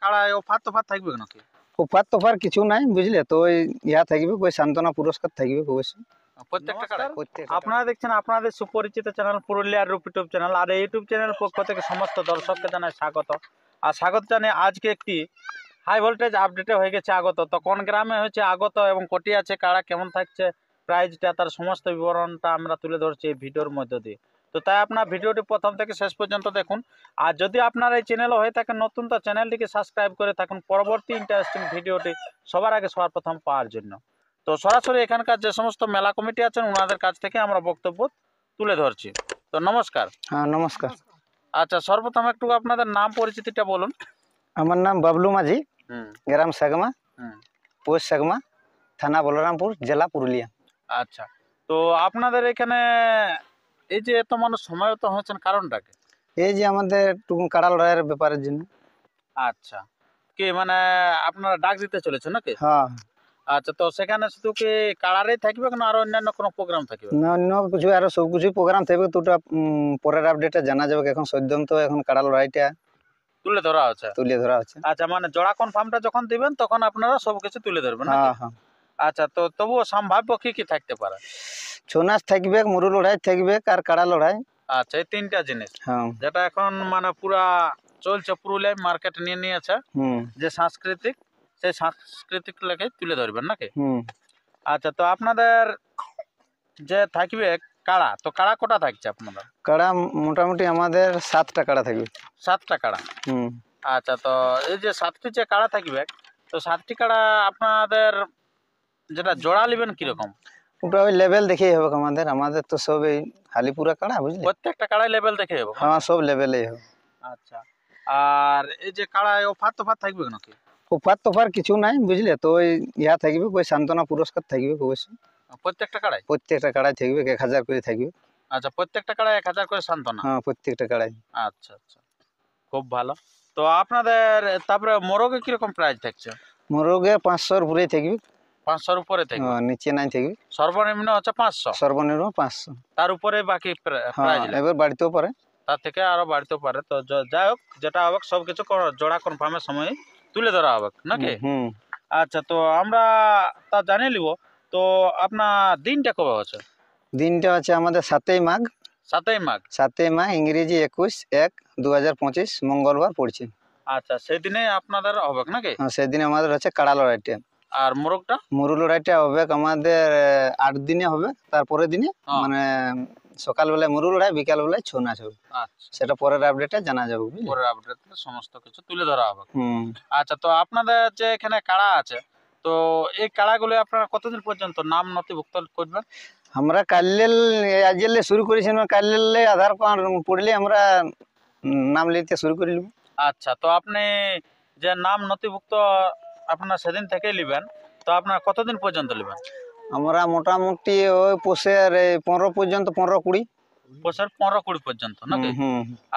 কাড়ায় offer তোফার থাকবে নাকি? Offer কিছু নাই বুঝলে, তো ওই ইয়া থাকবে, ওই সান্ত্বনা পুরস্কার থাকবে অবশ্যই প্রত্যেকটা কাড়ায়? প্রত্যেকটা। আপনারা দেখছেন আপনাদের সুপরিচিত চ্যানেল পুরুলিয়ার রূপ ইউটিউব চ্যানেল, আর এই ইউটিউব চ্যানেল পক্ষ থেকে সমস্ত দর্শককে জানাই স্বাগত। আর স্বাগত জানিয়ে আজকে একটি হাই ভোল্টেজ আপডেটে হয়ে গেছে আগত, তো কোন গ্রামে হয়েছে আগত এবং কোটি আছে কাড়া কেমন থাকছে প্রাইজটা, তার সমস্ত বিবরণটা আমরা তুলে ধরছি এই ভিডিওর মধ্য দিয়ে। তো তাই আপনার ভিডিওটি প্রথম থেকে শেষ পর্যন্ত দেখুন। আর যদি আপনার এই চ্যানেল হয়ে থাকেন নতুন, তো চ্যানেলটিকে সাবস্ক্রাইব করে থাকুন পরবর্তী ইন্টারেস্টিং ভিডিওটি সবার আগে সবার প্রথম পাওয়ার জন্য। তো সরাসরি এখানকার যে সমস্ত মেলা কমিটি আছেন ওনাদের কাছ থেকে আমরা বক্তব্য তুলে ধরছি। তো নমস্কার। হ্যাঁ নমস্কার। আচ্ছা, সর্বপ্রথম একটু আপনাদের নাম পরিচিতিটা বলুন। আমার নাম বাবলু মাঝি, গ্রাম সাগমা, হুম। পোস্ট সাগমা, থানা বলরামপুর, জেলা পুরুলিয়া। আচ্ছা, তো আপনাদের এখানে এই যে এত মানুষ সমাবেত হয়েছেন কারণটাকে? এই যে আমাদের টুকু কাড়া লড়াইয়ের ব্যাপারের জন্য। আচ্ছা, কি মানে আপনারা ডাক দিতে চলেছেন নাকি? হ্যাঁ। আচ্ছা, তো সেখানে শুধু কি কাড়ারেই থাকবে না আর অন্যান্য কোনো প্রোগ্রাম থাকবে? না, অন্য কিছু আরো সব কিছু প্রোগ্রাম থাকবে, তো ওটা পরের আপডেটে জানা যাবে। এখন সদ্যন্ত এখন কাড়া লড়াইটা তুলে ধরা হচ্ছে। তুলে ধরা হচ্ছে। আচ্ছা, মানে জোড়া কনফার্মটা যখন দিবেন তখন আপনারা সবকিছু তুলে ধরবেন নাকি? হ্যাঁ হ্যাঁ। আচ্ছা, তো তবুও সম্ভাব্য কি কি থাকতে পারে? ছৌ নাচ থাকবে, মুরু লড়াই থাকবে, আর কাড়া লড়াই। আচ্ছা, এই তিনটা জিনিস হ্যাঁ। যেটা এখন মানে পুরা চলছে পুরুলিয়ায় মার্কেট নিয়ে নিয়েছে, যে সাংস্কৃতিক, সেই সাংস্কৃতিক লেগে তুলে ধরবেন নাকি? আচ্ছা, তো আপনাদের যে থাকবে কাড়া, তো কাড়া কোটা থাকছে আপনাদের? কাড়া মোটামুটি আমাদের 7টা কাড়া থাকবে। 7টা কাড়া? আচ্ছা, তো এই যে 7টি যে কাড়া থাকবে, তো 7টি কাড়া আপনাদের যেটা জোড়া নেবেন কিরকম? ওটা ওই লেভেল দেখেই হবে আমাদের। আমাদের তো সব এই হালিপুরা কাড়া বুঝলি। প্রত্যেকটা কাড়াই লেভেল দেখে হবে? হ্যাঁ, সব লেভেলেই হবে। আচ্ছা, আর এই যে কাড়ায় অফার তোফার থাকবে নাকি? অফার কিছু নাই বুঝলে, তো ওই ইয়া থাকবে, ওই সান্ত্বনা পুরস্কার থাকবে অবশ্যই প্রত্যেকটা কাড়াই? প্রত্যেকটা কাড়াই থাকবে 1000 করে থাকবে। আচ্ছা, প্রত্যেকটা কাড়াই 1000 করে সান্ত্বনা? হ্যাঁ, প্রত্যেকটা কাড়াই। আচ্ছা আচ্ছা, খুব ভালো। তো আপনাদের তারপরে মোরগে কিরকম প্রাইস থাকছে? মোরগে 500-র উপরেই থাকবে। 500-র উপরে থাকবে? নিচে নাই থাকবে। সর্বনিম্ন হচ্ছে 500? সর্বনিম্ন 500। তার উপরে বাকি প্রাইস? এবার বাড়তেও পারে, তার থেকে আরো বাড়তেও পারে। তো যাই হোক, যেটা হবে সবকিছু জোড়া কনফার্মের সময় তুলে ধরা হবে নাকি? আচ্ছা, তো আমরা তা জানিয়ে নিব। তো আপনার দিনটা কবে হচ্ছে? দিনটা হচ্ছে আমাদের 7ই মাঘ। 7ই মাঘ? 7ই মাঘ, ইংরেজি 21/1/2025 মঙ্গলবার পড়ছে। আচ্ছা, সেদিনে আপনাদের হবে নাকি? সেদিন আমাদের হচ্ছে কাড়া লড়াইটা। আর মোরগটা? মুরু লড়াইটা হবে আমাদের 8 দিনে হবে। তারপরের দিনে মানে সকালবেলায় মুরু লড়াই, বিকালবেলায় ছৌ নাচ হবে। আচ্ছা, সেটা পরের আপডেটে জানা যাবে। পরের আপডেটে সমস্ত কিছু তুলে ধরা হবে। আচ্ছা, তো আপনাদের যে এখানে কাড়া আছে, তো এই কাড়াগুলো আপনারা কতদিন পর্যন্ত নাম নথিভুক্ত করবেন? আমরা আজকে শুরু করেছি, কাললে আধার কার্ড পড়লে আমরা নাম নিতে শুরু করে নেব। আচ্ছা, তো আপনি যে নাম নথিভুক্ত আপনার সেদিন থেকে নেবেন, তো আপনার কতদিন পর্যন্ত নেবেন? আমরা মোটামুটি ওই পোষের 15 পর্যন্ত, 15-20। পোষের 15-20 পর্যন্ত নাকি?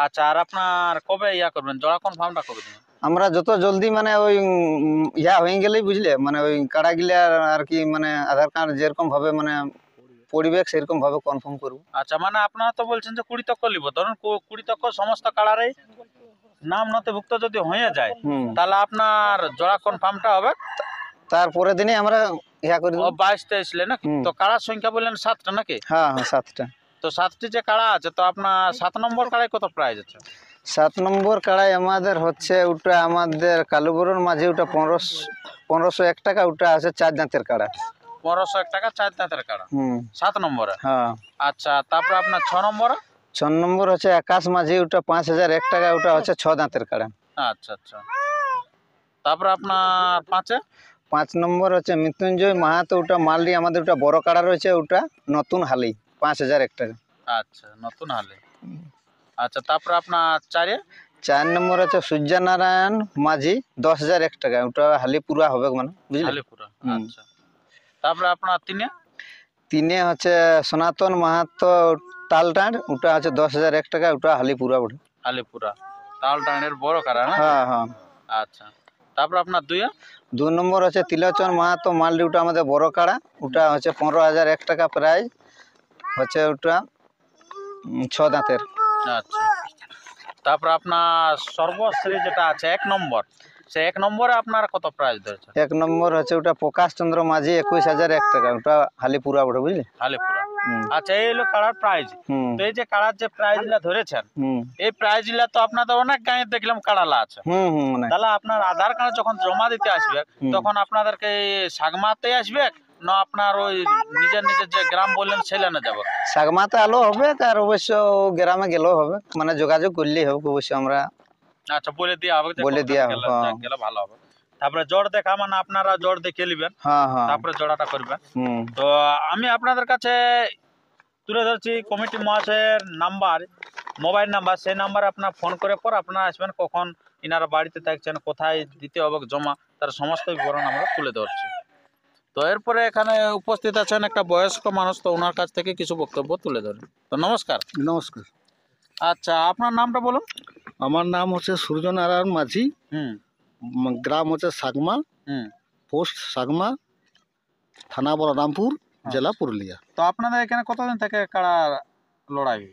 আচ্ছা, আর আপনার কবে ইয়া করবেন, জোড়া কনফার্মটা কবে দিবেন? আমরা যত জলদি মানে ওই ইয়া হয়ে গেলেই বুঝলে, মানে ওই কাড়া গিলা আর কি, মানে আধার কার্ড যেরকম ভাবে মানে পরিবেশ সেরকম ভাবে কনফার্ম করবো। আচ্ছা, মানে আপনারা তো বলছেন যে 20 তক্ক নিব, ধরুন 20 তক্ক সমস্ত কাড়ারই নাম নথিভুক্ত যদি হয়ে যায়, তাহলে আপনার জোড়া কনফার্মটা হবে তারপরের দিনে আমরা ইয়া করে দেব। 22-23 নাকি? তো কাড়ার সংখ্যা বললেন 7টা নাকি? হ্যাঁ 7টা। তো 7টি যে কাড়া আছে, তো আপনার 7 নম্বর কাড়ায় কত প্রাইস আছে? 7 নম্বর কাড়াই আমাদের হচ্ছে ওটা আমাদের কালুবরণ মাঝে, ওটা 1501 টাকা। ওটা আছে 4 দাঁতের কাড়া। 1501 টাকা 4 দাঁতের কাড়া? 7 নম্বরে? হ্যাঁ। আচ্ছা, তারপরে আপনার 6 নম্বরে? 6 নম্বর হচ্ছে আকাশ মাঝি, ওটা 5001 টাকা। ওটা হচ্ছে 6 দাঁতের কাড়া। আচ্ছা আচ্ছা, তারপরে আপনার 5 নম্বর হচ্ছে মৃত্যুঞ্জয় মাহাতো, ওটা মালদি আমাদের, ওটা বড় কাড়া রয়েছে, ওটা নতুন হালি 5001 টাকা। আচ্ছা, নতুন হালি। আচ্ছা, তারপরে আপনার 4 নম্বর হচ্ছে সূর্যনারায়ণ মাঝি 10001 টাকা। ওটা হালি পুরা হবে মানে বুঝলি, হালিপুরা। আচ্ছা, তারপরে আপনার 3 হচ্ছে সনাতন মাহাতো তালটাঁড়, ওটা আছে 10001 টাকা। ওটা হালি পুরা ওঠে। হালিপুরা তালটানের বড় কাড়া না? হ্যাঁ হ্যাঁ। আচ্ছা, তারপর আপনার 2 নম্বর হচ্ছে তিলোচন মাহাতো মালডি, ওটা আমাদের বড় কাড়া। ওটা হচ্ছে 15001 টাকা প্রাইস হচ্ছে। ওটা 6 দাঁতের। আচ্ছা, তারপর আপনার সর্বশ্রী যেটা আছে 1 নম্বর, সে 1 নম্বরে আপনারা কত প্রাইস ধরেছেন? 1 নম্বর হচ্ছে ওটা প্রকাশ চন্দ্র মাঝি 21,001 টাকা, ওটা হালিপুরা ওটা বুঝলি। হালিপুরা। হুম। আচ্ছা, এই হলো কাড়ার প্রাইজ। হুম তো এই যে কাড়ার যে প্রাইজগুলা ধরেছেন, হুম এই প্রাইজগুলা তো আপনাদের অনেক গাঁয়ে দেখলাম কাড়ালা আছে। হুম হুম মানে তাহলে আপনার আধার কার্ড যখন জমা দিতে আসবে হুম। তখন আপনাদেরকে এই সাগমাতে আসবে না আপনার ওই নিজের নিজের যে গ্রাম বললেন সেখানে যাবো? সাগমাতে আলো হবে, আর অবশ্য গ্রামে গেলেও হবে, মানে যোগাযোগ করলেই হবে অবশ্য। আমরা আচ্ছা, বলে দেওয়া হবে যে বলে কোনখানে দেওয়া গেলে হবে, হ্যাঁ। গেলে ভালো হবে। তারপরে জোর দেখা মানে আপনারা জোর দেখে নেবেন, হ্যাঁ হ্যাঁ তারপরে জোড়াটা করবেন। হুম তো আমি আপনাদের কাছে তুলে ধরছি কমিটি মহাশয়ের নাম্বার, মোবাইল নাম্বার। সেই নাম্বারে আপনার ফোন করে পর আপনারা আসবেন, কখন ইনারা বাড়িতে থাকছেন, কোথায় দিতে হবে জমা, তার সমস্ত বিবরণ আমরা তুলে ধরছি। তো এরপরে এখানে উপস্থিত আছেন একটা বয়স্ক মানুষ, তো ওনার কাছ থেকে কিছু বক্তব্য তুলে ধরেন। তো নমস্কার। নমস্কার। আচ্ছা, আপনার নামটা বলুন। আমার নাম হচ্ছে সূর্যনারায়ণ মাঝি। হুম গ্রাম হচ্ছে সাগমা, হুম। পোস্ট সাগমা, থানা বলরামপুর, জেলা পুরুলিয়া। তো আপনাদের এখানে কতদিন থেকে কাড়া লড়াই?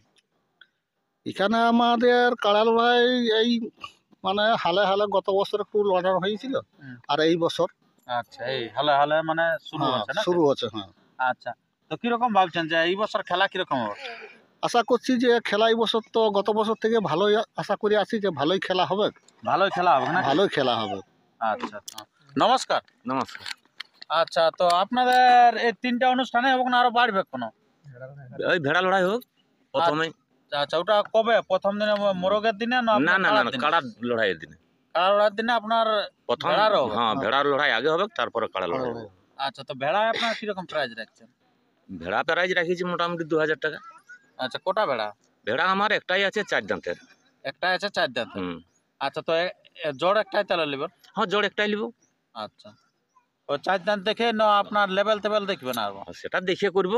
এখানে আমাদের কাড়া লড়াই এই মানে হালে হালে গত বছর একটু লড়াই হয়েছিল, হুম। আর এই বছর আচ্ছা, এই হালে হালে মানে শুরু হ্যাঁ, হচ্ছে না? শুরু হচ্ছে। হ্যাঁ, আচ্ছা, তো কিরকম ভাবছেন যে এই বছর খেলা কিরকম হবে? আশা করছি যে খেলা এই বছর তো গত বছর থেকে ভালোই আশা করি আছি যে ভালোই খেলা হবে, ভালোই খেলা হবে না? ভালোই খেলা হবে। আচ্ছা, নমস্কার। নমস্কার। আচ্ছা, তো আপনাদের এই 3টা অনুষ্ঠানে এবং আরো বাড়বে কোনো? ওই ভেড়া লড়াই হোক প্রথমে। আচ্ছা, ওটা কবে? প্রথম দিনে মোরগের দিনে না না আপনার না না কাড়ার না, দিনে? কাড়া লড়াইয়ের দিনে। কাড়া লড়াইয়ের দিনে আপনার প্রথম ভেড়ারও হবে? হ্যাঁ, ভেড়ার লড়াই আগে হবে, তারপরে কাড়া লড়াই হবে। আচ্ছা, তো ভেড়ায় আপনার কিরকম প্রাইজ রাখছেন? ভেড়া প্রাইজ রাখিছি মোটামুটি 2000 টাকা। আচ্ছা, কোটা ভেড়া? ভেড়া আমার একটাই আছে 4 দাঁতের। একটা আছে 4 দাঁত। হুম। আচ্ছা, তো জোড় একটাই তাহলে নেবেন? হ্যাঁ, জোড় একটাই নিব। আচ্ছা, ও 4 দাঁত দেখে না আপনার লেভেল টেবেল দেখবেন আর? সেটা দেখে করব।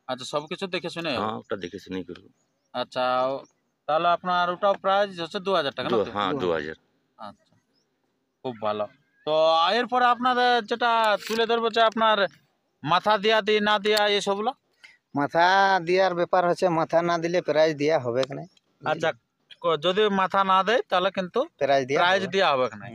আচ্ছা, সবকিছু দেখে শুনে? হ্যাঁ, ওটা দেখে শুনেই করব। আচ্ছা, তাহলে আপনার ওটাও প্রাইস হচ্ছে 2000 টাকা না? হ্যাঁ, 2000। আচ্ছা, খুব ভালো। তো এরপরে আপনাদের যেটা তুলে ধরবো যে আপনার মাথা দিয়া দি না দিয়া এসবগুলো। মাথা দেওয়ার ব্যাপার হচ্ছে, মাথা না দিলে প্রাইজ দেওয়া হবে না। আচ্ছা, যদি মাথা না দেয় তাহলে কিন্তু প্রাইজ প্রাইজ দেওয়া হবে না।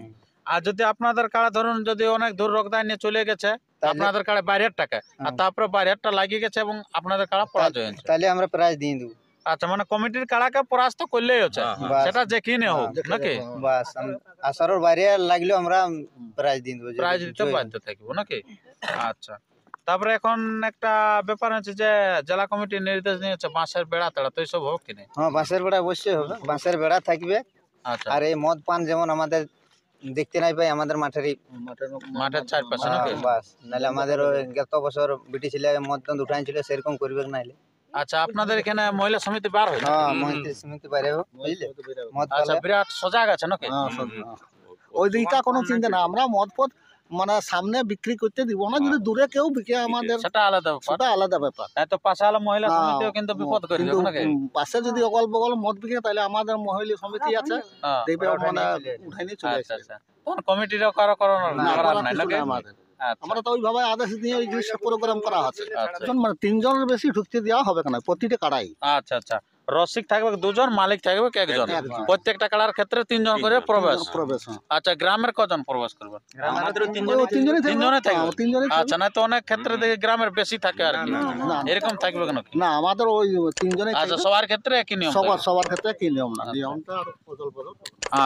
আর যদি আপনাদের কাড়া ধরুন যদি অনেক দূর রক্তায় নিয়ে চলে গেছে, আপনাদের কাড়া বাইরের টাকা, আর তারপরে বাইরেরটা লাগিয়ে গেছে এবং আপনাদের কাড়া পরাজয় হয়েছে, তাহলে আমরা প্রাইজ দিয়ে দেবো। আচ্ছা, মানে কমিটির কাড়াকে পরাস্ত করলেই হচ্ছে, বাস। সেটা যে কিনে হোক নাকি? বাস, আসরের বাইরে লাগলেও আমরা প্রাইজ দিয়ে দেবো, প্রাইজ দিতে বাধ্য থাকবো নাকি? আচ্ছা, তারপরে এখন একটা ব্যাপার হচ্ছে যে জেলা কমিটির নির্দেশ নিয়েছে বাঁশের বেড়া তেড়া, তো এইসব হোক কিনে? হ্যাঁ, বাঁশের বেড়া অবশ্যই হবে, বাঁশের বেড়া থাকবে। আচ্ছা, আর এই মদ পান যেমন আমাদের দেখতে নাই পাই আমাদের মাঠেরই, মাঠের চারপাশে নাকি? বাস, নাহলে আমাদের ওই গত বছর বিটি ছেলে মদ টদ উঠাইছিল, সেরকম করবে নাইলে। আচ্ছা, আপনাদের এখানে মহিলা সমিতি বার হয়? হ্যাঁ, মন্ত্রী সমিতি বাইরে বুঝলে, মদ আচ্ছা, পালে। বিরাট সজাগ আছে নাকি? ওই দিকটা কোনো চিন্তা না, আমরা মদ পথ মানে সামনে বিক্রি করতে দিব না, যদি দূরে কেউ বিকে আমাদের সেটা আলাদা ব্যাপার। সেটা আলাদা ব্যাপার। তাই তো পাশে আলো মহিলা সমিতিও কিন্তু বিপদ করে কিন্তু দেবে নাকি? পাশে যদি অগল বগল মদ বিকে, তাহলে আমাদের মহিলা সমিতি আছে, হ্যাঁ। দেখবে ওরা উঠাই মানে নিয়ে চলে আসবে। উঠাই নিয়ে চলে আচ্ছা, আসবে। আচ্ছা, তখন কমিটিরও কারো কারো না, করার করার নাই কিছু নাকি? নাই আমাদের। আচ্ছা, আমরা তো ওইভাবে আদেশ দিয়ে ওই জিনিসটা প্রোগ্রাম করা আছে। আচ্ছা। এখন মানে 3 জনের বেশি ঢুকতে দেওয়া হবে না প্রতিটা কাড়াই। আচ্ছা, আচ্ছা, রসিক থাকবে 2 জন, মালিক থাকবে 1 জন, একজন। প্রত্যেকটা কাড়ার ক্ষেত্রে 3 জন করে প্রবেশ। প্রবেশ, হ্যাঁ। আচ্ছা, গ্রামের কজন প্রবেশ করবেন? আমাদেরও ওই 3 তিনজনই 3 জনে থাকবে? হ্যাঁ, 3 জনই থাকবে। আচ্ছা, না তো অনেক ক্ষেত্রে দেখি গ্রামের বেশি থাকে আর কি, না, এরকম থাকবে কেন? না, আমাদের ওই 3 জনই আচ্ছা, থাকবে। সবার ক্ষেত্রে একই নিয়ম থাকবে? সবার ক্ষেত্রে কি নিয়ম না, নিয়মটা আর বদল বদল।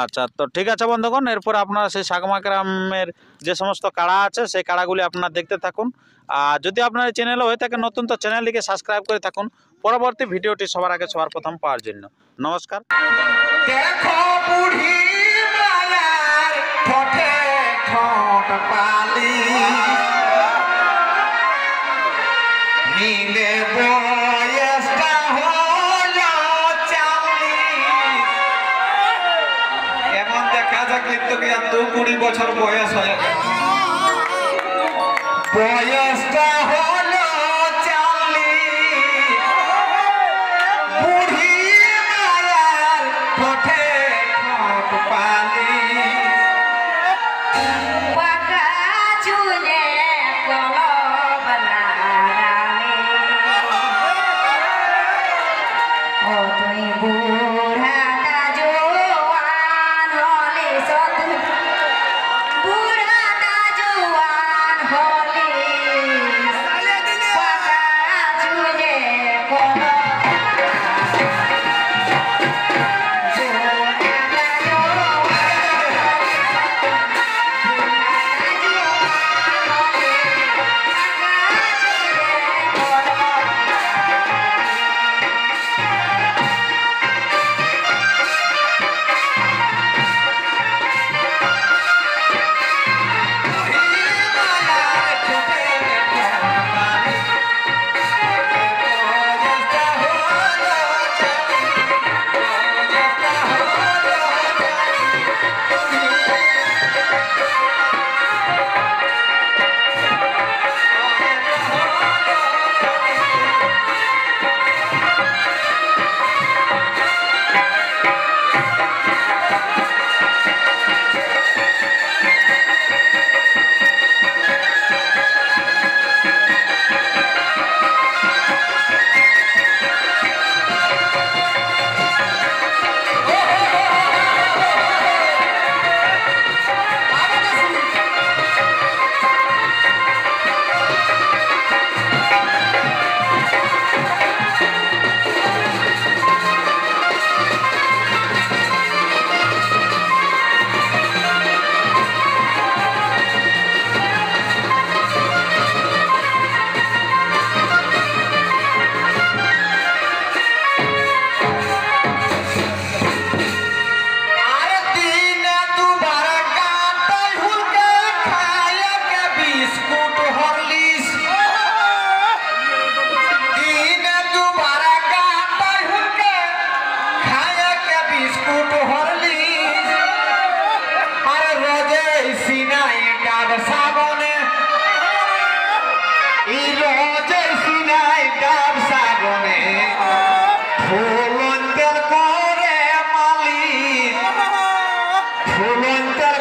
আচ্ছা, তো ঠিক আছে বন্ধুগণ, এরপর আপনারা সেই সাগমা গ্রামের যে সমস্ত কাড়া আছে সেই কাড়াগুলি আপনারা দেখতে থাকুন। আর যদি আপনার চ্যানেলে হয়ে থাকে নতুন, তো চ্যানেলটিকে সাবস্ক্রাইব করে থাকুন পরবর্তী ভিডিওটি সবার আগে সবার প্রথম পাওয়ার জন্য। নমস্কার। দেখো বুড়ি মায়ার ঠোঁটে ঠোঁট পালি নীলে বয়সটা হলো 40। কেমন দেখা যায় কিন্তু কি আর 20 বছর বয়স হয়ে গেল, বয়সটা হলো 40। বুড়ি মায়ার ঠোঁটে ঠোঁট পালি পাকা চুলে কলম লাগালে ও তুই বুড়াটা জোয়ান হলে এই রোজের সিনাই ডাব সাগনে ফুলন্তের করে মালিক ফুলন্তের